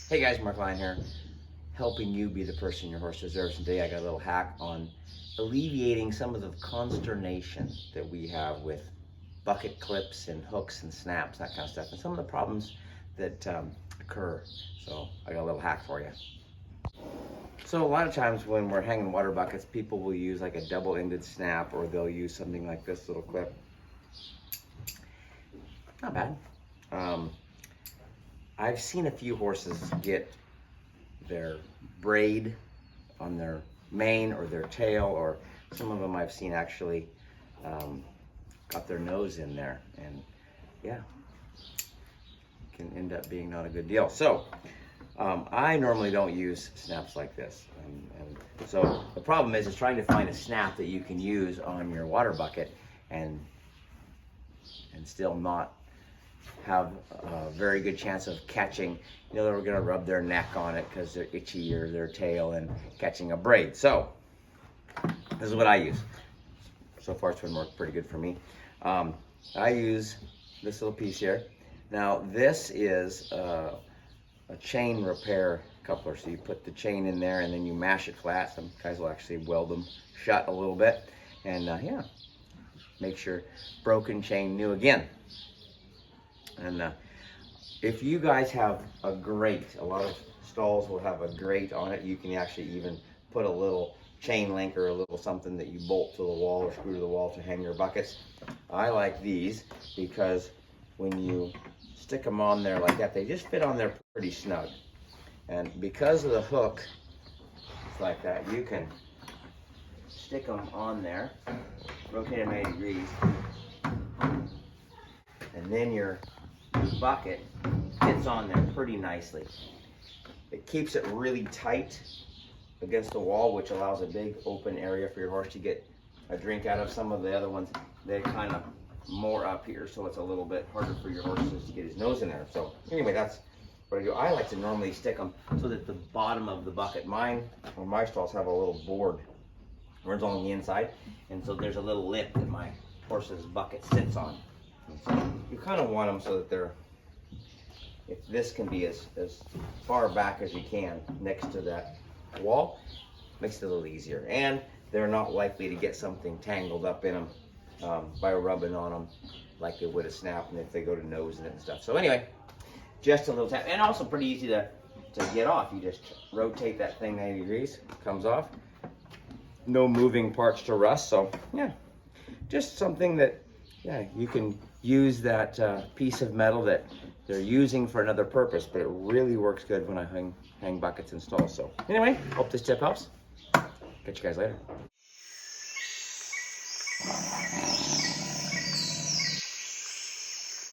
Hey guys, Mark Lyon here, helping you be the person your horse deserves. Today I got a little hack on alleviating some of the consternation that we have with bucket clips and hooks and snaps, that kind of stuff, and some of the problems that occur. So I got a little hack for you. So a lot of times when we're hanging water buckets, people will use like a double-ended snap, or they'll use something like this little clip. Not bad. I've seen a few horses get their braid on their mane or their tail, or some of them I've seen actually got their nose in there, and yeah, can end up being not a good deal. So I normally don't use snaps like this, and so the problem is trying to find a snap that you can use on your water bucket and still not have a very good chance of catching. You know, they're going to rub their neck on it because they're itchy, or their tail, and catching a braid. So this is what I use. So far it's been working pretty good for me. I use this little piece here. Now this is a chain repair coupler. So you put the chain in there and then you mash it flat. Some guys will actually weld them shut a little bit, and yeah, make sure broken chain new again. And if you guys have a grate, a lot of stalls will have a grate on it. You can actually even put a little chain link or a little something that you bolt to the wall or screw to the wall to hang your buckets. I like these because when you stick them on there like that, they just fit on there pretty snug. And because of the hook, it's like that, you can stick them on there, rotate them 80 degrees, and then your bucket fits on there pretty nicely. It keeps it really tight against the wall, which allows a big open area for your horse to get a drink out of. Some of the other ones, they kind of more up here, so it's a little bit harder for your horses to get his nose in there. So anyway, that's what I do. I like to normally stick them so that the bottom of the bucket, mine or my stalls have a little board where it's on the inside, and so there's a little lip that my horse's bucket sits on. So you kind of want them so that they're, if this can be as far back as you can next to that wall, makes it a little easier, and they're not likely to get something tangled up in them by rubbing on them like they would a snap, and if they go to nose in it and stuff. So anyway, just a little tap, and also pretty easy to get off. You just rotate that thing 90 degrees, comes off. No moving parts to rust. So yeah, just something that, yeah, you can use that piece of metal that they're using for another purpose, but it really works good when I hang buckets and stalls. So anyway, hope this tip helps. Catch you guys later.